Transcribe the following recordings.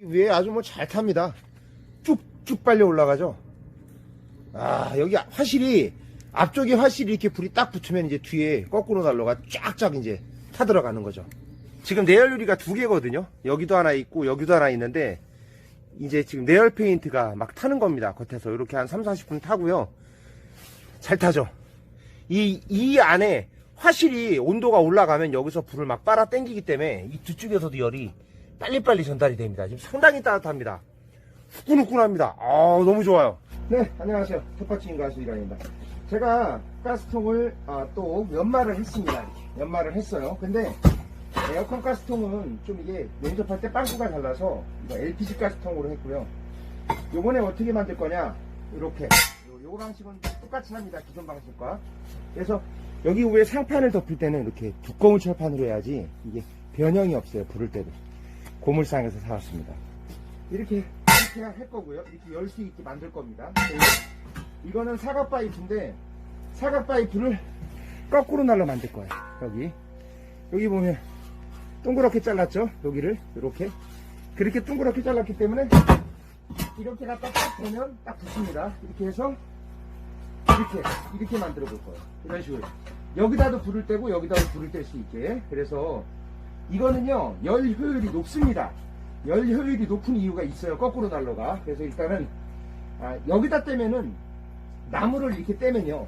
위에 아주 뭐 잘 탑니다. 쭉쭉 빨려 올라가죠. 여기 화실이, 앞쪽에 화실이 이렇게 불이 딱 붙으면 이제 뒤에 거꾸로 난로가 쫙쫙 이제 타 들어가는 거죠. 지금 내열 유리가 두 개거든요. 여기도 하나 있고 여기도 하나 있는데 이제 지금 내열 페인트가 막 타는 겁니다. 겉에서 이렇게 한 3-40분 타고요. 잘 타죠. 이 안에 화실이 온도가 올라가면 여기서 불을 막 빨아 당기기 때문에 이 뒤쪽에서도 열이 빨리빨리 전달이 됩니다. 지금 상당히 따뜻합니다. 후끈후끈합니다. 너무 좋아요. 네, 안녕하세요. 텃밭주인 가수 이란입니다. 제가 가스통을 또 연마를 했습니다. 이렇게 연마를 했어요. 근데 에어컨 가스통은 좀 이게 면접할 때 빵꾸가 잘 나서 이거 LPG 가스통으로 했고요. 요번에 어떻게 만들 거냐, 이렇게 요 방식은 똑같이 합니다. 기존 방식과. 그래서 여기 위에 상판을 덮을 때는 이렇게 두꺼운 철판으로 해야지 이게 변형이 없어요. 부를 때도. 고물상에서 사왔습니다. 이렇게 할 거고요. 이렇게 열 수 있게 만들 겁니다. 이거는 사각 파이프인데 사각 파이프를 거꾸로 날로 만들 거예요. 여기 보면 동그랗게 잘랐죠? 여기를 이렇게 그렇게 동그랗게 잘랐기 때문에 이렇게 갖다 딱 보면 딱 붙습니다. 이렇게 해서 이렇게 만들어 볼 거예요. 이런 식으로 여기다도 불을 떼고 여기다도 불을 뗄 수 있게. 그래서 이거는요 열 효율이 높습니다. 열 효율이 높은 이유가 있어요. 거꾸로 난로가. 그래서 일단은 여기다 떼면은 나무를 이렇게 떼면요,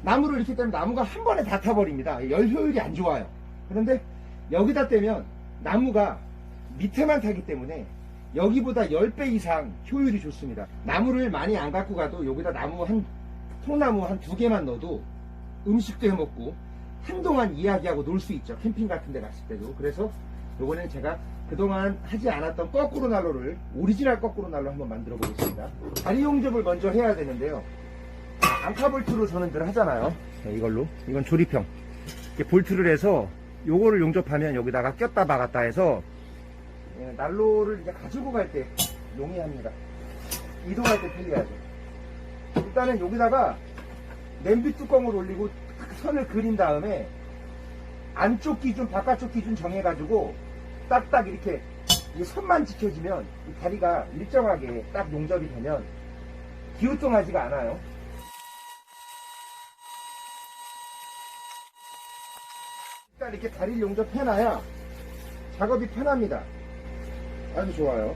나무를 이렇게 떼면 나무가 한 번에 다 타버립니다. 열 효율이 안 좋아요. 그런데 여기다 떼면 나무가 밑에만 타기 때문에 여기보다 10배 이상 효율이 좋습니다. 나무를 많이 안 갖고 가도 여기다 통나무 한 2개만 넣어도 음식도 해먹고 한동안 이야기하고 놀 수 있죠. 캠핑 같은 데 갔을 때도. 그래서 요번엔 제가 그동안 하지 않았던 거꾸로 난로를, 오리지널 거꾸로 난로 한번 만들어 보겠습니다. 다리 용접을 먼저 해야 되는데요. 앙카볼트로 저는 늘 하잖아요. 이걸로. 이건 조립형. 이렇게 볼트를 해서 요거를 용접하면 여기다가 꼈다 박았다 해서 난로를 이제 가지고 갈 때 용이합니다. 이동할 때 편리하죠. 일단은 여기다가 냄비 뚜껑을 올리고 선을 그린 다음에 안쪽 기준, 바깥쪽 기준 정해가지고 딱딱 이렇게 이 선만 지켜지면 이 다리가 일정하게 딱 용접이 되면 기우뚱하지가 않아요. 일단 이렇게 다리를 용접해놔야 작업이 편합니다. 아주 좋아요.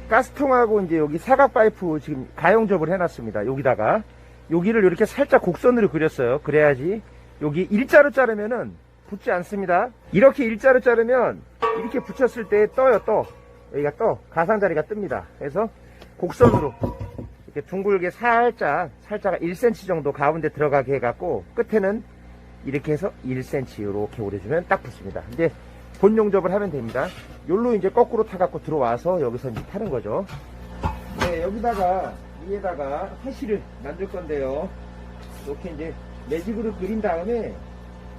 가스통하고 이제 여기 사각 파이프 지금 가용접을 해놨습니다. 여기다가 여기를 이렇게 살짝 곡선으로 그렸어요. 그래야지 여기 일자로 자르면은 붙지 않습니다. 이렇게 일자로 자르면 이렇게 붙였을 때 떠요. 여기가 가상자리가 뜹니다. 그래서 곡선으로 이렇게 둥글게 살짝 1cm 정도 가운데 들어가게 해갖고 끝에는 이렇게 해서 1cm 이렇게 오려주면 딱 붙습니다. 이제 본 용접을 하면 됩니다. 요로 이제 거꾸로 타갖고 들어와서 여기서 이제 타는 거죠. 네, 여기다가 위에다가 화실을 만들 건데요. 이렇게 이제 매직으로 그린 다음에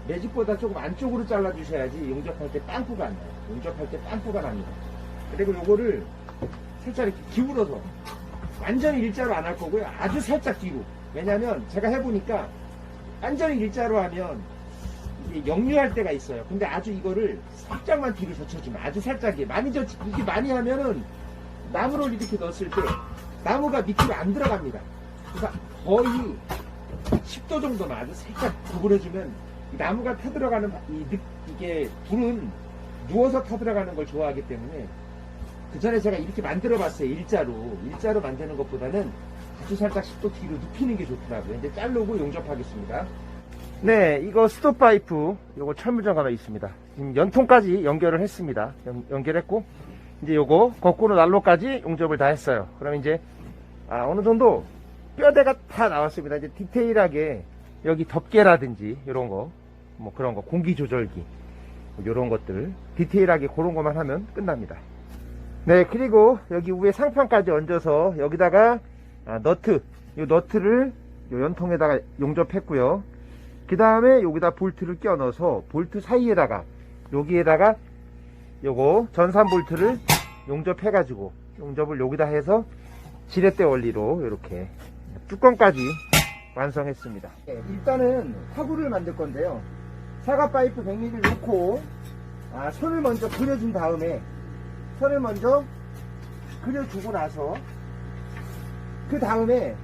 매직보다 조금 안쪽으로 잘라 주셔야지 용접할 때 빵꾸가 안 나요. 용접할 때 빵꾸가 납니다. 그리고 요거를 살짝 이렇게 기울어서 완전히 일자로 안 할 거고요. 아주 살짝 뒤로. 왜냐면 제가 해보니까 완전히 일자로 하면 이게 역류할 때가 있어요. 근데 아주 이거를 살짝만 뒤로 젖혀주면, 아주 살짝이 이게 많이 하면은 나무를 이렇게 넣었을 때 나무가 밑으로 안 들어갑니다. 그러니까 거의 10도 정도만 아주 살짝 구부려주면 나무가 타들어가는 이게 불은 누워서 타들어가는 걸 좋아하기 때문에 그 전에 제가 이렇게 만들어 봤어요. 일자로 만드는 것보다는 아주 살짝 10도 뒤로 눕히는 게 좋더라고요. 이제 자르고 용접하겠습니다. 네, 이거 스톱 파이프 요거 철물점가가 있습니다. 지금 연통까지 연결을 했습니다. 연결했고 이제 요거 거꾸로 난로까지 용접을 다 했어요. 그럼 이제 어느 정도 뼈대가 다 나왔습니다. 이제 디테일하게 여기 덮개라든지 이런 거, 뭐 그런 거, 공기 조절기 이런 것들 디테일하게 그런 것만 하면 끝납니다. 네, 그리고 여기 위에 상판까지 얹어서 여기다가 너트, 이 너트를 요 연통에다가 용접했고요. 그 다음에 여기다 볼트를 끼워 넣어서 볼트 사이에다가 여기에다가 요거 전산 볼트를 용접해 가지고 용접을 여기다 해서 지렛대 원리로 이렇게 뚜껑까지 완성했습니다. 네, 일단은 화구를 만들 건데요. 사각 파이프 100mm를 넣고 손을 먼저 그려준 다음에 선을 먼저 그려주고 나서 그 다음에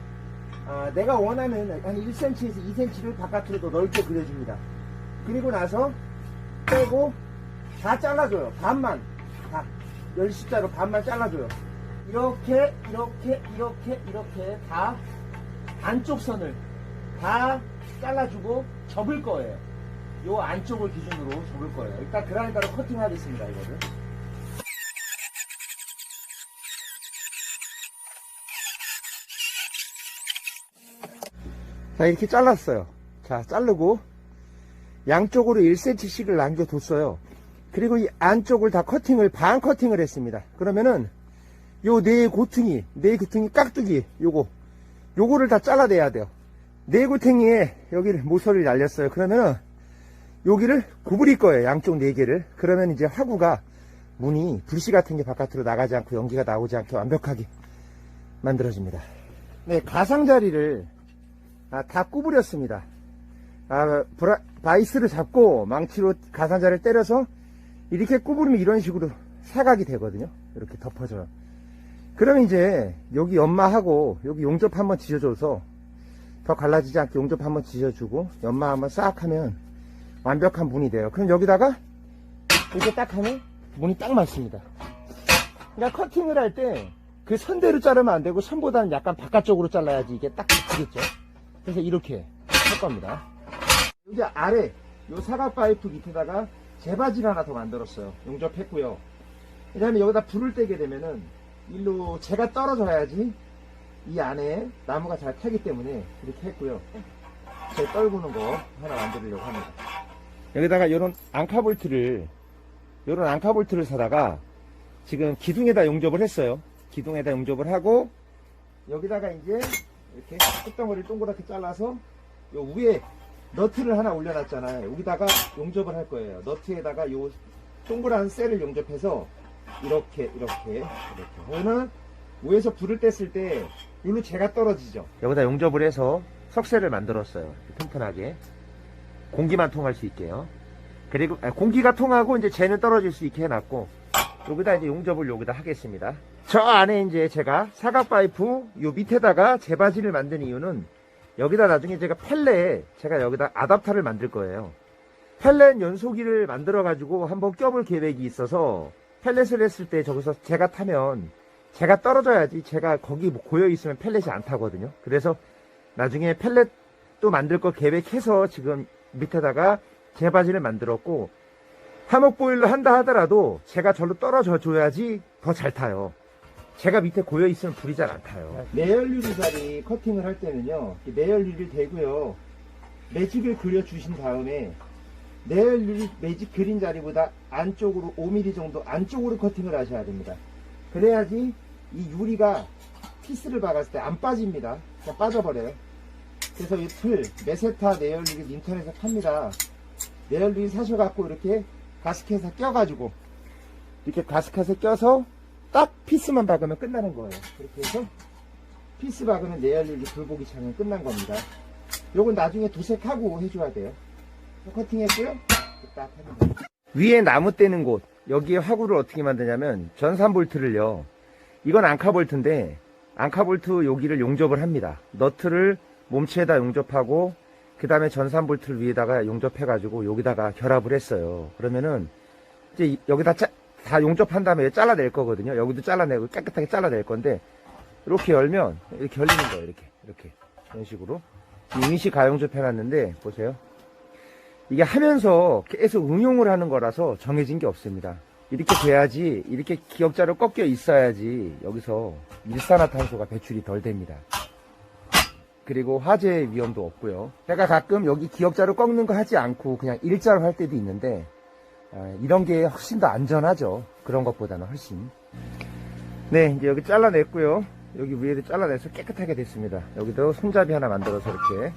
내가 원하는 한 1cm에서 2cm를 바깥으로 더 넓게 그려줍니다. 그리고 나서 빼고 다 잘라줘요. 반만, 다 열십자로 반만 잘라줘요. 이렇게 다 안쪽 선을 다 잘라주고 접을 거예요. 요 안쪽을 기준으로 접을 거예요. 일단 그라인더로 커팅하겠습니다. 이거를. 자, 이렇게 잘랐어요. 자, 자르고 양쪽으로 1cm씩을 남겨뒀어요. 그리고 이 안쪽을 다 커팅을 반 커팅을 했습니다. 그러면은 요 네 고퉁이 깍두기 요거를 다 잘라내야 돼요. 네 고퉁이에 여기를 모서리를 날렸어요. 그러면은 여기를 구부릴 거예요. 양쪽 네 개를. 그러면 이제 화구가 문이 불씨 같은 게 바깥으로 나가지 않고 연기가 나오지 않게 완벽하게 만들어집니다. 네, 가상자리를 다 구부렸습니다. 바이스를 잡고 망치로 가상자리를 때려서 이렇게 구부리면 이런 식으로 사각이 되거든요. 이렇게 덮어져요. 그러면 이제 여기 연마하고 여기 용접 한번 지져줘서 더 갈라지지 않게 용접 한번 지져주고 연마 한번 싹 하면 완벽한 문이 돼요. 그럼 여기다가 이렇게 딱 하면 문이 딱 맞습니다. 그러니까 커팅을 할 때 그 선대로 자르면 안 되고 선보다는 약간 바깥쪽으로 잘라야지 이게 딱 붙겠죠. 그래서 이렇게 할 겁니다. 여기 아래 요 사각 파이프 밑에다가 재바지를 하나 더 만들었어요. 용접했고요. 왜냐면 여기다 불을 떼게 되면은 일로 재가 떨어져야지 이 안에 나무가 잘 타기 때문에 이렇게 했고요. 재 떨구는 거 하나 만들려고 합니다. 여기다가 요런 앙카볼트를 사다가 지금 기둥에다 용접을 했어요. 기둥에다 용접을 하고 여기다가 이제 이렇게 끝덩어리를 동그랗게 잘라서 요 위에 너트를 하나 올려놨잖아요. 여기다가 용접을 할 거예요. 너트에다가 요 동그란 셀을 용접해서 이렇게 그러면 위에서 불을 뗐을 때 여기로 재가 떨어지죠. 여기다 용접을 해서 석쇠를 만들었어요. 튼튼하게 공기만 통할 수 있게요. 그리고 공기가 통하고 이제 재는 떨어질 수 있게 해놨고 여기다 이제 용접을 여기다 하겠습니다. 저 안에 이제 제가 사각 파이프 요 밑에다가 재바지를 만든 이유는 여기다 나중에 제가 펠렛 제가 여기다 아답터를 만들 거예요. 펠렛 연소기를 만들어 가지고 한번 껴볼 계획이 있어서 펠렛을 했을 때 저기서 재가 타면 재가 떨어져야지 재가 거기 고여 있으면 펠렛이 안 타거든요. 그래서 나중에 펠렛도 만들 거 계획해서 지금 밑에다가 재바지를 만들었고 화목 보일러 한다 하더라도 재가 절로 떨어져 줘야지 더 잘 타요. 재가 밑에 고여 있으면 불이 잘 안 타요. 내열 유리자리 커팅을 할 때는요, 내열 유리를 대고요, 매직을 그려 주신 다음에 내열 유리 매직 그린 자리보다 안쪽으로 5mm 정도 안쪽으로 커팅을 하셔야 됩니다. 그래야지 이 유리가 피스를 박았을 때 안 빠집니다. 그냥 빠져버려요. 그래서 이 틀 메세타 내열 유리 인터넷에서 팝니다. 내열 유리 사셔갖고 이렇게 가스켓에 껴가지고 이렇게 가스켓에 껴서 딱 피스만 박으면 끝나는 거예요. 그렇게 해서 피스 박으면 내열 유리 불보기 창은 끝난 겁니다. 요건 나중에 도색하고 해줘야 돼요. 커팅했고요. 딱 합니다. 위에 나무 떼는 곳 여기에 화구를 어떻게 만드냐면 전산볼트를요. 이건 앙카볼트인데 앙카볼트 여기를 용접을 합니다. 너트를 몸체에다 용접하고 그 다음에 전산볼트를 위에다가 용접해가지고 여기다가 결합을 했어요. 그러면은 이제 여기다 다 용접한 다음에 잘라낼 거거든요. 여기도 잘라내고 깨끗하게 잘라낼 건데 이렇게 열면 이렇게 열리는 거예요. 이렇게 이런 식으로 임시 가용접 해놨는데 보세요. 이게 하면서 계속 응용을 하는 거라서 정해진 게 없습니다. 이렇게 돼야지 이렇게 기역자로 꺾여 있어야지 여기서 일산화탄소가 배출이 덜 됩니다. 그리고 화재 위험도 없고요. 제가 가끔 여기 기역자로 꺾는 거 하지 않고 그냥 일자로 할 때도 있는데 이런 게 훨씬 더 안전하죠. 그런 것보다는 훨씬. 네, 이제 여기 잘라냈고요. 여기 위에도 잘라내서 깨끗하게 됐습니다. 여기도 손잡이 하나 만들어서 이렇게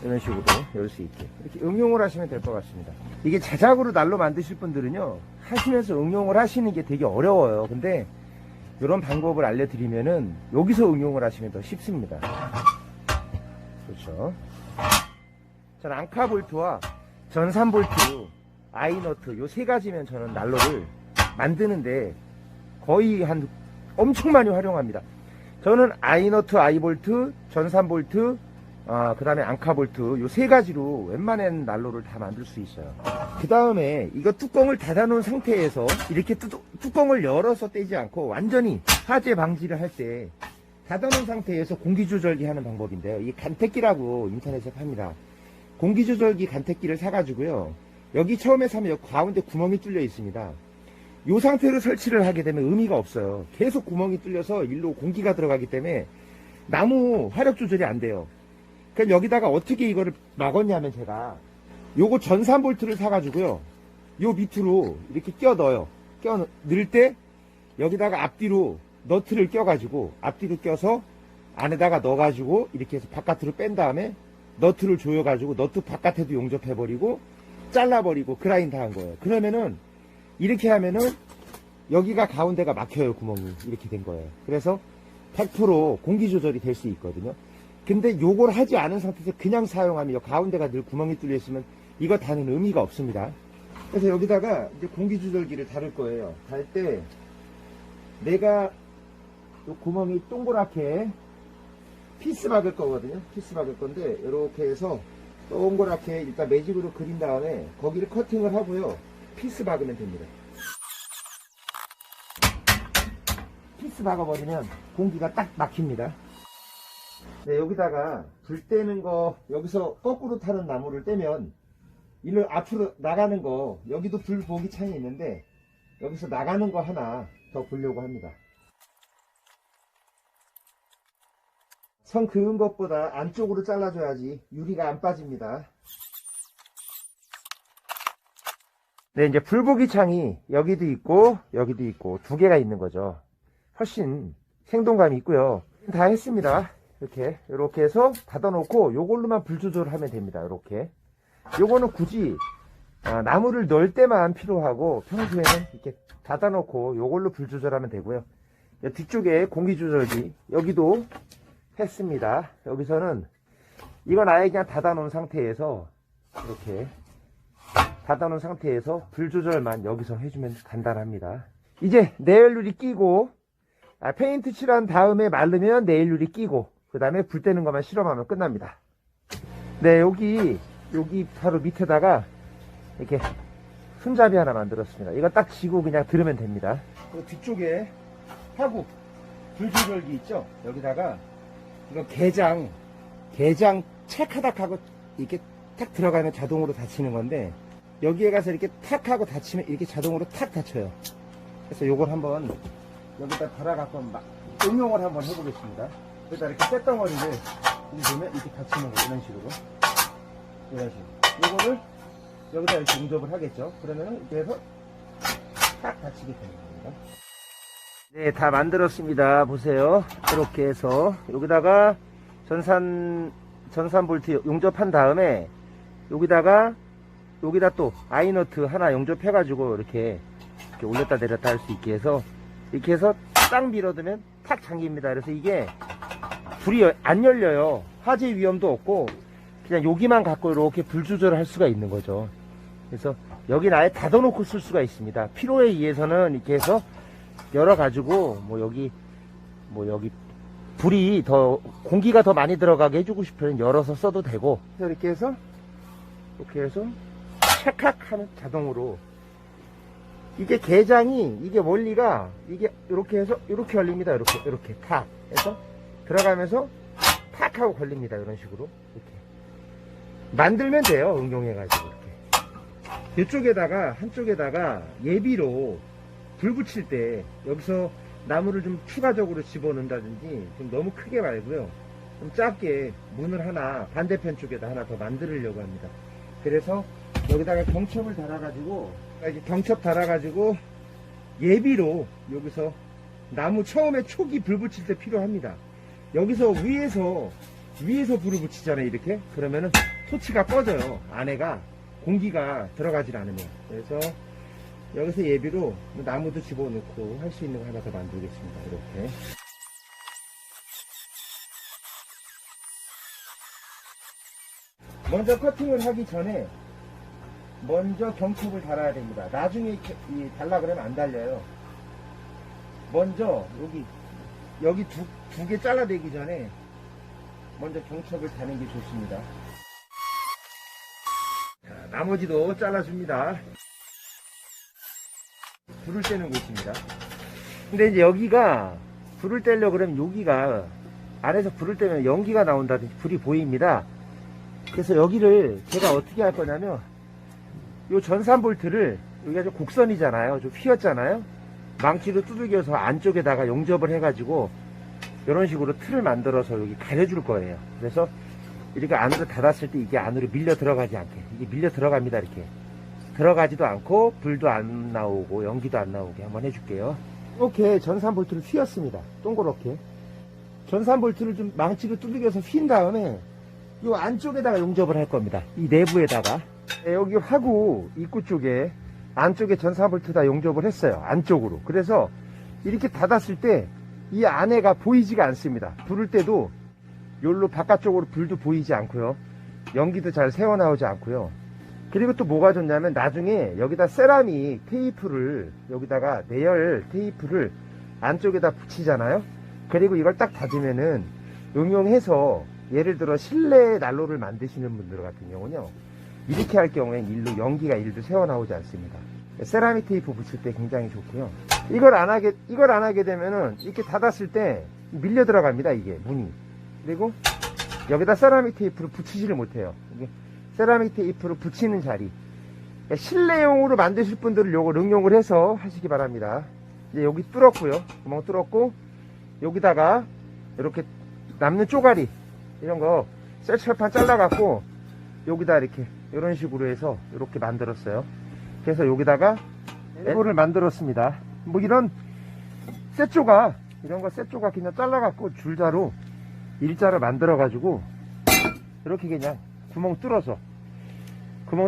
이런 식으로 열 수 있게 이렇게 응용을 하시면 될 것 같습니다. 이게 제작으로 난로 만드실 분들은요 하시면서 응용을 하시는 게 되게 어려워요. 근데 이런 방법을 알려드리면은 여기서 응용을 하시면 더 쉽습니다. 그렇죠. 저는 앙카볼트와 전산볼트, 아이너트 요 세 가지면 저는 난로를 만드는데 거의 엄청 많이 활용합니다. 저는 아이너트, 아이볼트, 전산볼트, 그 다음에 앙카볼트 요 세 가지로 웬만한 난로를 다 만들 수 있어요. 그 다음에 이거 뚜껑을 닫아 놓은 상태에서 이렇게 뚜껑을 열어서 떼지 않고 완전히 화재 방지를 할 때 닫아 놓은 상태에서 공기 조절기 하는 방법인데요. 이 간택기라고 인터넷에 팝니다. 공기 조절기 간택기를 사가지고요. 여기 처음에 사면 여기 가운데 구멍이 뚫려 있습니다. 이 상태로 설치를 하게 되면 의미가 없어요. 계속 구멍이 뚫려서 일로 공기가 들어가기 때문에 나무 화력 조절이 안 돼요. 그럼 여기다가 어떻게 이거를 막았냐면 제가 요거 전산 볼트를 사가지고요. 요 밑으로 이렇게 끼워 넣어요. 끼워 넣을 때 여기다가 앞뒤로 너트를 껴가지고 앞뒤로 껴서 안에다가 넣어가지고 이렇게 해서 바깥으로 뺀 다음에 너트를 조여가지고 너트 바깥에도 용접해버리고 잘라버리고 그라인드 한 거예요. 그러면은 이렇게 하면은 여기가 가운데가 막혀요. 구멍이 이렇게 된 거예요. 그래서 100% 공기 조절이 될 수 있거든요. 근데 요걸 하지 않은 상태에서 그냥 사용하면 요 가운데가 늘 구멍이 뚫려 있으면 이거 다는 의미가 없습니다. 그래서 여기다가 이제 공기 조절기를 달을 거예요. 달 때 내가 요 구멍이 동그랗게 피스 박을 거거든요. 피스 박을 건데 이렇게 해서 동그랗게 일단 매직으로 그린 다음에 거기를 커팅을 하고요. 피스 박으면 됩니다. 피스 박아버리면 공기가 딱 막힙니다. 네, 여기다가 불 떼는 거 여기서 거꾸로 타는 나무를 떼면 일로 앞으로 나가는 거 여기도 불 보기 창이 있는데 여기서 나가는 거 하나 더 보려고 합니다. 선 그은 것보다 안쪽으로 잘라줘야지 유리가 안 빠집니다. 네, 이제 불보기 창이 여기도 있고 여기도 있고 두 개가 있는 거죠. 훨씬 생동감이 있고요. 다 했습니다. 이렇게 해서 닫아놓고 요걸로만 불 조절을 하면 됩니다. 이렇게 요거는 굳이 나무를 넣을 때만 필요하고 평소에는 이렇게 닫아놓고 요걸로 불 조절하면 되고요. 뒤쪽에 공기 조절기 여기도 했습니다. 여기서는 이건 아예 그냥 닫아놓은 상태에서 이렇게 닫아놓은 상태에서 불 조절만 여기서 해주면 간단합니다. 이제 네일률이 끼고 페인트 칠한 다음에 마르면 네일률이 끼고 그 다음에 불 떼는 것만 실험하면 끝납니다. 네, 여기 바로 밑에다가 이렇게 손잡이 하나 만들었습니다. 이거 딱 쥐고 그냥 들으면 됩니다. 그 뒤쪽에 하구 불 조절기 있죠? 여기다가 이거 게장 찰카닥 하고 이렇게 탁 들어가면 자동으로 닫히는 건데 여기에 가서 이렇게 탁 하고 닫히면 이렇게 자동으로 탁 닫혀요. 그래서 요걸 한번 여기다 달아갖고 응용을 한번 해보겠습니다. 여기다 이렇게 쇳덩어리를 누르면 이렇게 닫히는 거 이런 식으로 요거를 여기다 이렇게 용접을 하겠죠. 그러면은 이렇게 해서 딱 닫히게 되는 겁니다. 네, 다 만들었습니다. 보세요. 이렇게 해서 여기다가 전산 볼트 용접한 다음에 여기다 또 아이너트 하나 용접해 가지고 이렇게 올렸다 내렸다 할 수 있게 해서 이렇게 해서 딱 밀어두면 탁 잠깁니다. 그래서 이게 불이 안 열려요. 화재 위험도 없고 그냥 여기만 갖고 이렇게 불 조절을 할 수가 있는 거죠. 그래서 여기는 아예 닫아놓고 쓸 수가 있습니다. 필요에 의해서는 이렇게 해서 열어가지고 여기 불이 공기가 더 많이 들어가게 해주고 싶으면 열어서 써도 되고 이렇게 해서 찰칵 하면 자동으로 이게 게장이 이게 원리가 이게 이렇게 해서 이렇게 열립니다. 이렇게 탁 해서 들어가면서 탁 하고 걸립니다. 이런 식으로 이렇게 만들면 돼요. 응용해가지고 이렇게 이쪽에다가 한쪽에다가 예비로 불 붙일 때 여기서 나무를 좀 추가적으로 집어넣는다든지 좀 너무 크게 말고요. 좀 작게 문을 하나 반대편 쪽에다 하나 더 만들려고 합니다. 그래서 여기다가 경첩을 달아가지고 이렇게 경첩 달아가지고 예비로 여기서 나무 처음에 초기 불 붙일 때 필요합니다. 여기서 위에서 불을 붙이잖아요. 이렇게 그러면은 토치가 꺼져요. 안에가 공기가 들어가질 않으면. 그래서 여기서 예비로 나무도 집어넣고 할 수 있는 거 하나 더 만들겠습니다. 이렇게 먼저 커팅을 하기 전에 먼저 경첩을 달아야 됩니다. 나중에 달라 그러면 안 달려요. 먼저 여기 두 개 잘라내기 전에 먼저 경첩을 다는 게 좋습니다. 자, 나머지도 잘라줍니다. 불을 떼는 곳입니다. 근데 이제 여기가 불을 떼려고 그러면 여기가 안에서 불을 떼면 연기가 나온다든지 불이 보입니다. 그래서 여기를 제가 어떻게 할 거냐면 요 전산 볼트를 여기가 좀 곡선이잖아요. 좀 휘었잖아요. 망치로 두들겨서 안쪽에다가 용접을 해가지고 이런 식으로 틀을 만들어서 여기 가려줄 거예요. 그래서 이렇게 안으로 닫았을 때 이게 안으로 밀려 들어가지 않게, 이게 밀려 들어갑니다. 이렇게 들어가지도 않고 불도 안 나오고 연기도 안 나오게 한번 해줄게요. 이렇게 전산 볼트를 휘었습니다. 동그랗게 전산 볼트를 좀 망치로 두들겨서 휜 다음에 이 안쪽에다가 용접을 할 겁니다. 이 내부에다가. 여기 화구 입구 쪽에 안쪽에 전산 볼트 다 용접을 했어요. 안쪽으로. 그래서 이렇게 닫았을 때 이 안에가 보이지가 않습니다. 부를 때도 요로 바깥쪽으로 불도 보이지 않고요. 연기도 잘 새어나오지 않고요. 그리고 또 뭐가 좋냐면 나중에 여기다 세라믹 테이프를, 여기다가 내열 테이프를 안쪽에다 붙이잖아요. 그리고 이걸 딱 닫으면은 응용해서 예를 들어 실내 난로를 만드시는 분들 같은 경우는요, 이렇게 할 경우엔 연기가 일도 새어나오지 않습니다. 세라믹 테이프 붙일 때 굉장히 좋고요. 이걸 안 하게 되면은 이렇게 닫았을 때 밀려 들어갑니다. 이게 문이. 그리고 여기다 세라믹 테이프를 붙이지를 못해요. 이게 세라믹 테이프를 붙이는 자리. 그러니까 실내용으로 만드실 분들은 요걸 응용을 해서 하시기 바랍니다. 이제 여기 뚫었고요. 구멍 뚫었고 여기다가 이렇게 남는 쪼가리 이런 거 셀철판 잘라갖고 여기다 이렇게 이런 식으로 해서 이렇게 만들었어요. 그래서 여기다가 엘보를 만들었습니다. 뭐 이런 셋조각, 이런 거 셋조각 그냥 잘라갖고 줄자로 일자로 만들어가지고 이렇게 그냥 구멍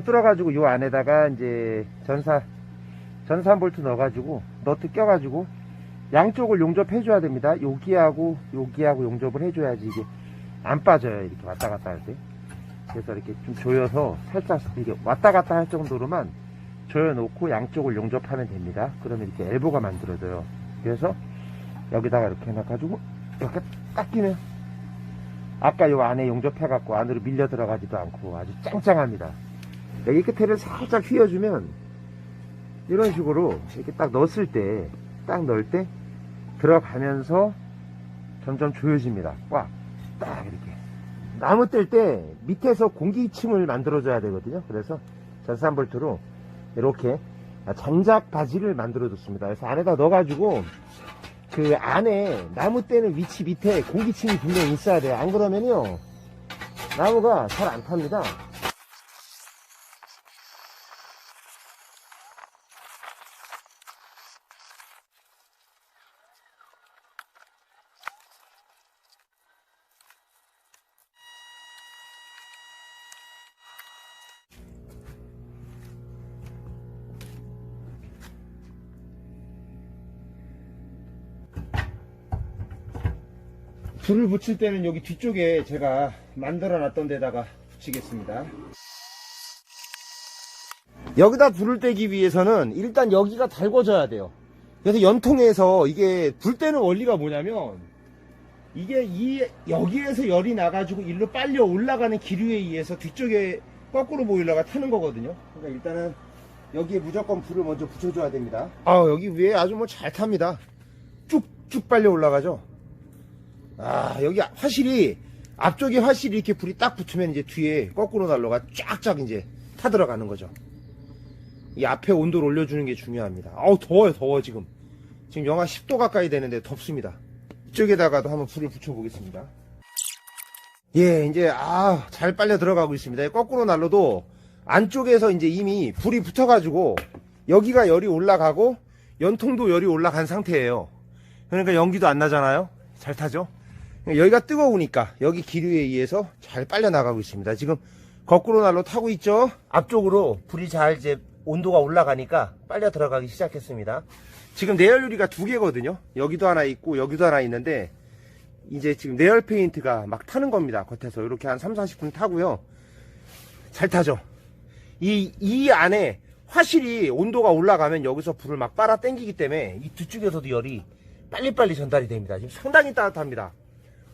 뚫어가지고 요 안에다가 이제 전산 볼트 넣어가지고 너트 껴가지고 양쪽을 용접해줘야 됩니다. 여기하고 용접을 해줘야지 이게 안 빠져요. 이렇게 왔다 갔다 할 때. 그래서 이렇게 좀 조여서 살짝 이게 왔다 갔다 할 정도로만 조여놓고 양쪽을 용접하면 됩니다. 그러면 이렇게 엘보가 만들어져요. 그래서 여기다가 이렇게 해놔가지고 이렇게 딱 끼면 아까 요 안에 용접해갖고 안으로 밀려 들어가지도 않고 아주 짱짱합니다. 여기 끝에를 살짝 휘어주면 이런 식으로 이렇게 딱 넣었을 때, 딱 넣을 때 들어가면서 점점 조여집니다. 꽉, 딱 이렇게. 나무 뗄 때 밑에서 공기층을 만들어줘야 되거든요. 그래서 전산 볼트로 이렇게 장작 바지를 만들어 줬습니다. 그래서 안에다 넣어가지고 그 안에 나무 떼는 위치 밑에 공기층이 분명히 있어야 돼요. 안 그러면요 나무가 잘 안 탑니다. 불을 붙일 때는 여기 뒤쪽에 제가 만들어 놨던 데다가 붙이겠습니다. 여기다 불을 떼기 위해서는 일단 여기가 달궈져야 돼요. 그래서 연통에서 이게 불 떼는 원리가 뭐냐면 이게 여기에서 열이 나가지고 일로 빨려 올라가는 기류에 의해서 뒤쪽에 거꾸로 보일러가 타는 거거든요. 그러니까 일단은 여기에 무조건 불을 먼저 붙여줘야 됩니다. 여기 위에 아주 뭐 잘 탑니다. 쭉쭉 빨려 올라가죠. 여기 화실이, 앞쪽에 화실이 이렇게 불이 딱 붙으면 이제 뒤에 거꾸로 난로가 쫙쫙 이제 타들어가는 거죠. 이 앞에 온도를 올려주는 게 중요합니다. 더워요, 지금. 지금 영하 10도 가까이 되는데 덥습니다. 이쪽에다가도 한번 불을 붙여보겠습니다. 예, 이제, 잘 빨려 들어가고 있습니다. 거꾸로 난로도 안쪽에서 이제 이미 불이 붙어가지고 여기가 열이 올라가고 연통도 열이 올라간 상태예요. 그러니까 연기도 안 나잖아요. 잘 타죠. 여기가 뜨거우니까 여기 기류에 의해서 잘 빨려 나가고 있습니다. 지금 거꾸로 난로 타고 있죠. 앞쪽으로 불이 잘 이제 온도가 올라가니까 빨려 들어가기 시작했습니다. 지금 내열 유리가 두 개거든요. 여기도 하나 있고 여기도 하나 있는데 이제 지금 내열 페인트가 막 타는 겁니다. 겉에서 이렇게 한 30-40분 타고요. 잘 타죠. 이 안에 화실이 온도가 올라가면 여기서 불을 막 빨아 당기기 때문에 이 뒤쪽에서도 열이 빨리빨리 전달이 됩니다. 지금 상당히 따뜻합니다.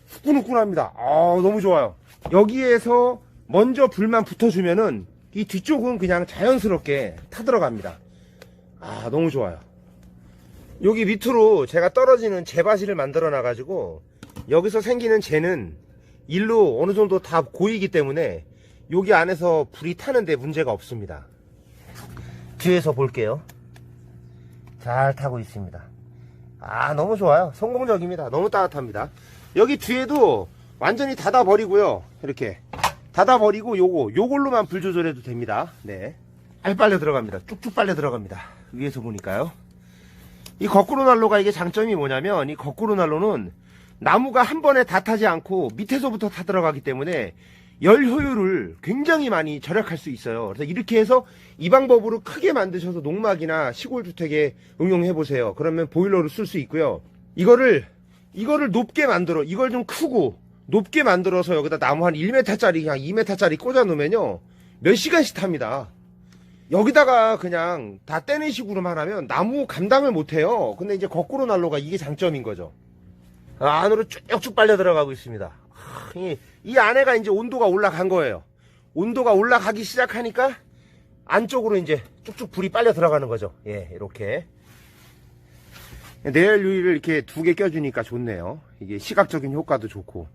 후끈후끈합니다. 너무 좋아요. 여기에서 먼저 불만 붙어주면은 이 뒤쪽은 그냥 자연스럽게 타들어갑니다. 너무 좋아요. 여기 밑으로 제가 떨어지는 재바시를 만들어 놔가지고 여기서 생기는 재는 일로 어느 정도 다 고이기 때문에 여기 안에서 불이 타는데 문제가 없습니다. 뒤에서 볼게요. 잘 타고 있습니다. 너무 좋아요. 성공적입니다. 너무 따뜻합니다. 여기 뒤에도 완전히 닫아 버리고요. 이렇게 닫아 버리고 요걸로만 불 조절해도 됩니다. 네. 빨려 들어갑니다. 쭉쭉 빨려 들어갑니다. 위에서 보니까요. 이 거꾸로 난로가 이게 장점이 뭐냐면 이 거꾸로 난로는 나무가 한 번에 다 타지 않고 밑에서부터 타 들어가기 때문에 열 효율을 굉장히 많이 절약할 수 있어요. 그래서 이렇게 해서 이 방법으로 크게 만드셔서 농막이나 시골주택에 응용해 보세요. 그러면 보일러로 쓸 수 있고요. 이거를 높게 만들어, 이걸 좀 크고 높게 만들어서 여기다 나무 한 1m짜리 그냥 2m짜리 꽂아 놓으면요 몇 시간씩 탑니다. 여기다가 그냥 다 떼는 식으로만 하면 나무 감당을 못해요. 근데 이제 거꾸로 난로가 이게 장점인 거죠. 안으로 쭉쭉 빨려 들어가고 있습니다. 이 안에가 이제 온도가 올라간 거예요. 온도가 올라가기 시작하니까 안쪽으로 이제 쭉쭉 불이 빨려 들어가는 거죠. 예, 이렇게. 내열 유리를 이렇게 2개 껴주니까 좋네요. 이게 시각적인 효과도 좋고.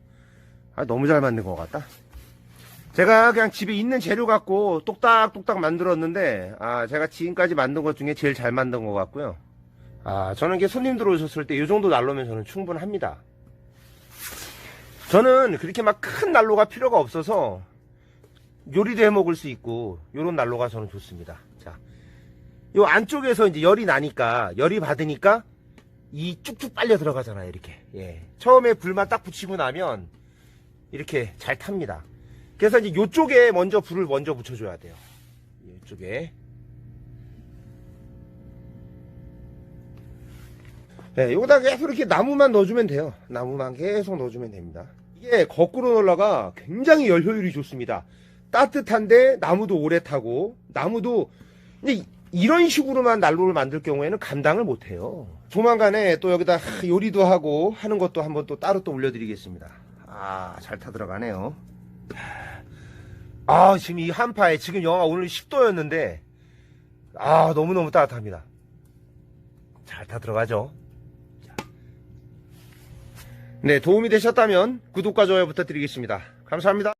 너무 잘 만든 것 같다. 제가 그냥 집에 있는 재료 갖고 똑딱똑딱 만들었는데, 제가 지금까지 만든 것 중에 제일 잘 만든 것 같고요. 저는 이게 손님들 오셨을 때 이 정도 난로면 저는 충분합니다. 저는 그렇게 막 큰 난로가 필요가 없어서 요리도 해 먹을 수 있고 요런 난로가 저는 좋습니다. 자, 요 안쪽에서 이제 열이 나니까 열이 받으니까 이 쭉쭉 빨려 들어가잖아요. 이렇게. 예. 처음에 불만 딱 붙이고 나면 이렇게 잘 탑니다. 그래서 이제 요쪽에 먼저 불을 먼저 붙여줘야 돼요. 이쪽에. 네, 여기다 계속 이렇게 나무만 넣어주면 돼요. 나무만 계속 넣어주면 됩니다. 이게 거꾸로 놀라가 굉장히 열 효율이 좋습니다. 따뜻한데 나무도 오래 타고, 나무도 근데 이런 식으로만 난로를 만들 경우에는 감당을 못해요. 조만간에 또 여기다 요리도 하고 하는 것도 한번 또 따로 또 올려드리겠습니다. 잘 타 들어가네요. 지금 이 한파에 지금 영하 오늘 10도였는데 너무너무 따뜻합니다. 잘 타 들어가죠. 네, 도움이 되셨다면 구독과 좋아요 부탁드리겠습니다. 감사합니다.